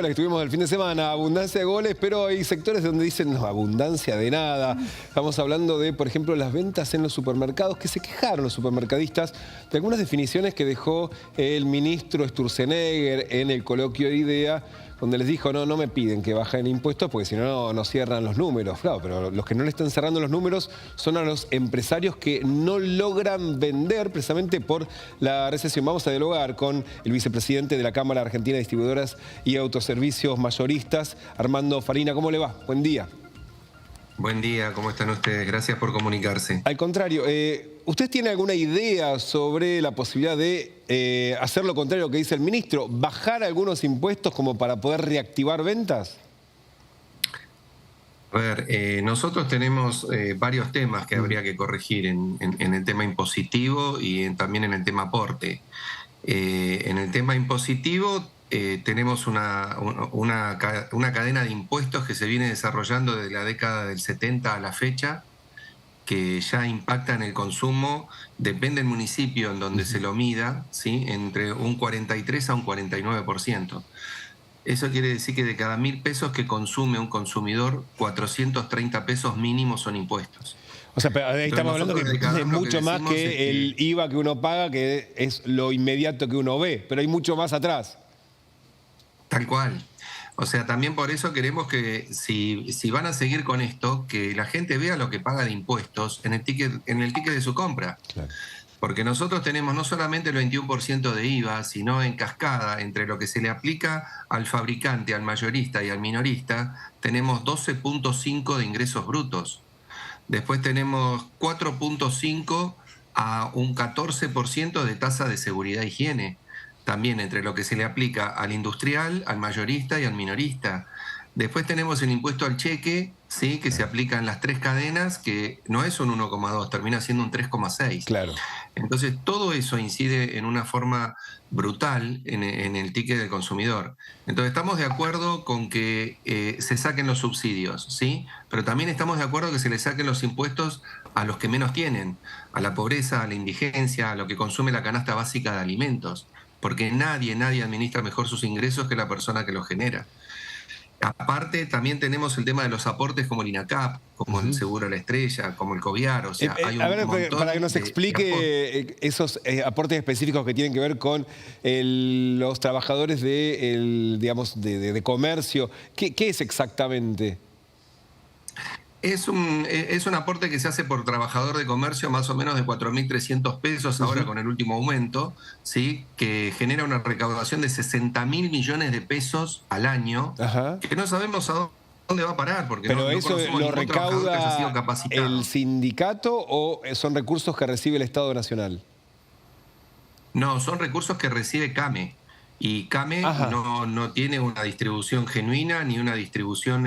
Que tuvimos el fin de semana, abundancia de goles, pero hay sectores donde dicen no, abundancia de nada. Estamos hablando de, por ejemplo, las ventas en los supermercados, que se quejaron los supermercadistas de algunas definiciones que dejó el ministro Sturzenegger en el coloquio de IDEA, donde les dijo, no me piden que bajen impuestos porque si no, no cierran los números. Claro, pero los que no le están cerrando los números son a los empresarios que no logran vender precisamente por la recesión. Vamos a dialogar con el vicepresidente de la Cámara Argentina de Distribuidoras y Autoservicios Mayoristas, Armando Farina. ¿Cómo le va? Buen día. Buen día, ¿cómo están ustedes? Gracias por comunicarse. Al contrario, ¿usted tiene alguna idea sobre la posibilidad de hacer lo contrario a lo que dice el ministro? ¿Bajar algunos impuestos como para poder reactivar ventas? A ver, nosotros tenemos varios temas que habría que corregir en el tema impositivo y también en el tema aporte. En el tema impositivo tenemos una cadena de impuestos que se viene desarrollando desde la década del 70 a la fecha, que ya impacta en el consumo, depende del municipio en donde se lo mida, ¿sí? Entre un 43 a un 49%. Eso quiere decir que de cada 1.000 pesos que consume un consumidor, 430 pesos mínimos son impuestos. O sea, pero ahí estamos hablando que es mucho más que el IVA que uno paga, que es lo inmediato que uno ve, pero hay mucho más atrás. Tal cual. O sea, también por eso queremos que si van a seguir con esto, que la gente vea lo que paga de impuestos en el ticket de su compra. Claro. Porque nosotros tenemos no solamente el 21% de IVA, sino en cascada, entre lo que se le aplica al fabricante, al mayorista y al minorista, tenemos 12.5 de ingresos brutos. Después tenemos 4.5 a un 14% de tasa de seguridad e higiene. También entre lo que se le aplica al industrial, al mayorista y al minorista. Después tenemos el impuesto al cheque, ¿sí? Que se aplica en las tres cadenas, que no es un 1,2, termina siendo un 3,6. Claro. Entonces, todo eso incide en una forma brutal en el ticket del consumidor. Entonces, estamos de acuerdo con que se saquen los subsidios, ¿sí? Pero también estamos de acuerdo que se le saquen los impuestos a los que menos tienen, a la pobreza, a la indigencia, a lo que consume la canasta básica de alimentos. Porque nadie administra mejor sus ingresos que la persona que los genera. Aparte, también tenemos el tema de los aportes como el INACAP, como el Seguro a la Estrella, como el COVIAR. O sea, hay un montón para que nos explique esos aportes específicos que tienen que ver con los trabajadores de comercio. ¿Qué es exactamente? Es un aporte que se hace por trabajador de comercio más o menos de 4.300 pesos ahora con el último aumento, ¿sí? Que genera una recaudación de 60.000 millones de pesos al año, que no sabemos a dónde va a parar, porque ¿pero no eso lo recauda el sindicato o son recursos que recibe el Estado Nacional? No, son recursos que recibe CAME. Y CAME no tiene una distribución genuina ni una distribución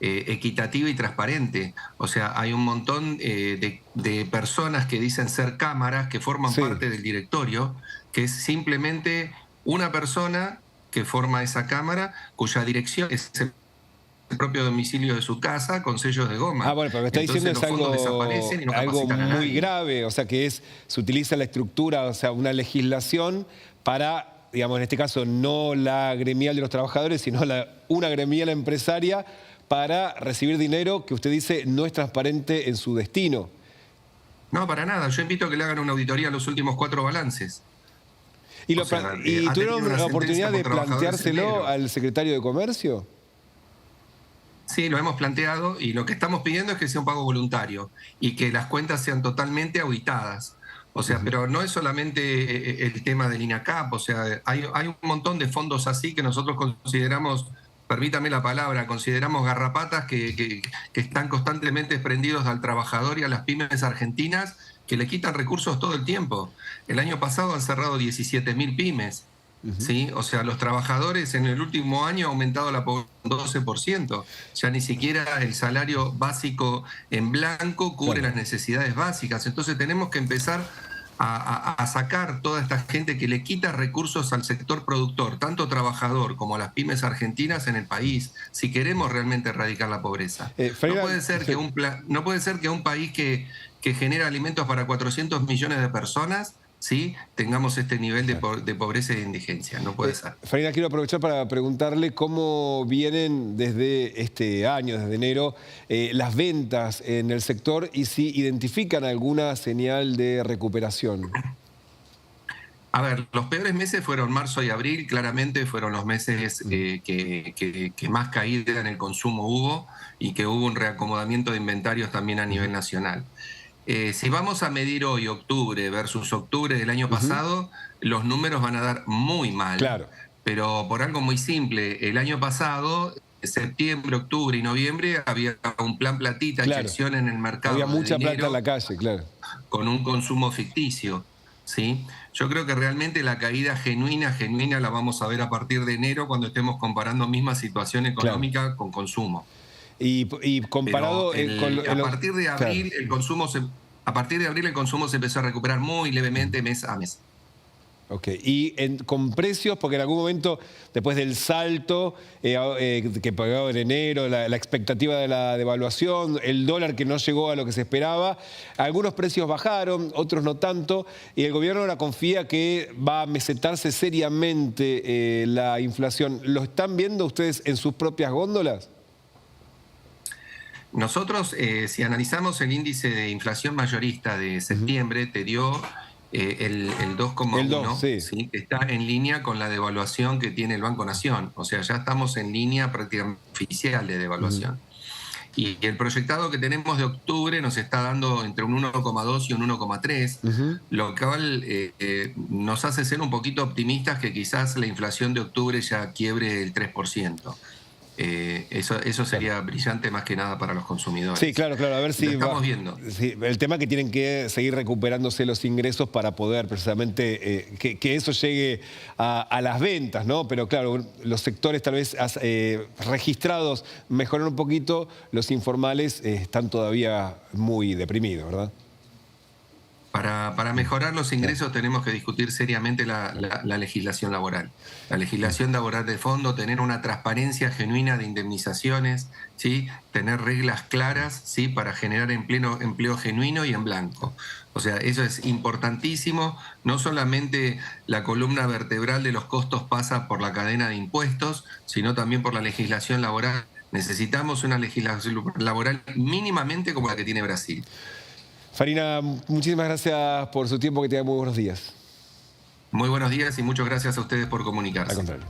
equitativa y transparente. O sea, hay un montón de personas que dicen ser cámaras, que forman parte del directorio, que es simplemente una persona que forma esa cámara, cuya dirección es el propio domicilio de su casa con sellos de goma. Bueno, pero lo que está diciendo es algo muy grave, o sea, que se utiliza la estructura, o sea, una legislación para, digamos, en este caso, no la gremial de los trabajadores, sino una gremial empresaria para recibir dinero que usted dice no es transparente en su destino. No, para nada. Yo invito a que le hagan una auditoría a los últimos 4 balances. ¿Y tuvieron la oportunidad de planteárselo al secretario de Comercio? Sí, lo hemos planteado y lo que estamos pidiendo es que sea un pago voluntario y que las cuentas sean totalmente auditadas. O sea, pero no es solamente el tema del INACAP, o sea, hay un montón de fondos así que nosotros consideramos, permítame la palabra, consideramos garrapatas que están constantemente prendidos al trabajador y a las pymes argentinas que le quitan recursos todo el tiempo. El año pasado han cerrado 17.000 pymes. ¿Sí? O sea, los trabajadores en el último año ha aumentado la pobreza un 12%. Ya ni siquiera el salario básico en blanco cubre las necesidades básicas. Entonces tenemos que empezar a sacar toda esta gente que le quita recursos al sector productor, tanto trabajador como a las pymes argentinas en el país, si queremos realmente erradicar la pobreza. No puede ser que un país que genera alimentos para 400 millones de personas ¿sí?, tengamos este nivel de pobreza y de indigencia. No puede ser. Farina, quiero aprovechar para preguntarle cómo vienen desde este año, desde enero, las ventas en el sector y si identifican alguna señal de recuperación. A ver, los peores meses fueron marzo y abril, claramente fueron los meses que más caída en el consumo hubo y que hubo un reacomodamiento de inventarios también a nivel nacional. Si vamos a medir hoy octubre versus octubre del año pasado, los números van a dar muy mal, Claro. pero por algo muy simple. El año pasado, septiembre, octubre y noviembre, había un plan platita, Claro. inyección en el mercado Había de mucha dinero, plata en la calle, claro. con un consumo ficticio, ¿sí? Yo creo que realmente la caída genuina la vamos a ver a partir de enero, cuando estemos comparando misma situación económica con consumo. Y Pero comparado a partir de Claro. abril a partir de abril el consumo se empezó a recuperar muy levemente mes a mes. Ok, y con precios, porque en algún momento, después del salto que pagó en enero, la expectativa de la devaluación, el dólar que no llegó a lo que se esperaba, algunos precios bajaron, otros no tanto, y el gobierno ahora confía que va a mesetarse seriamente la inflación. ¿Lo están viendo ustedes en sus propias góndolas? Nosotros, si analizamos el índice de inflación mayorista de septiembre, te dio el El 2, 2,1, sí. ¿sí?, que está en línea con la devaluación que tiene el Banco Nación. O sea, ya estamos en línea prácticamente oficial de devaluación. Y el proyectado que tenemos de octubre nos está dando entre un 1,2 y un 1,3, lo cual nos hace ser un poquito optimistas que quizás la inflación de octubre ya quiebre el 3%. Eso sería brillante más que nada para los consumidores. Sí, claro, a ver Lo si estamos viendo. sí, el tema es que tienen que seguir recuperándose los ingresos para poder precisamente que eso llegue a las ventas, ¿no? Pero claro, los sectores tal vez registrados mejoran un poquito, los informales están todavía muy deprimidos, ¿verdad? Para mejorar los ingresos tenemos que discutir seriamente la legislación laboral. La legislación laboral de fondo, tener una transparencia genuina de indemnizaciones, ¿sí?, tener reglas claras, ¿sí?, para generar empleo genuino y en blanco. O sea, eso es importantísimo. No solamente la columna vertebral de los costos pasa por la cadena de impuestos, sino también por la legislación laboral. Necesitamos una legislación laboral mínimamente como la que tiene Brasil. Farina, muchísimas gracias por su tiempo, que tenga muy buenos días. Muy buenos días y muchas gracias a ustedes por Al comunicarse. contrario.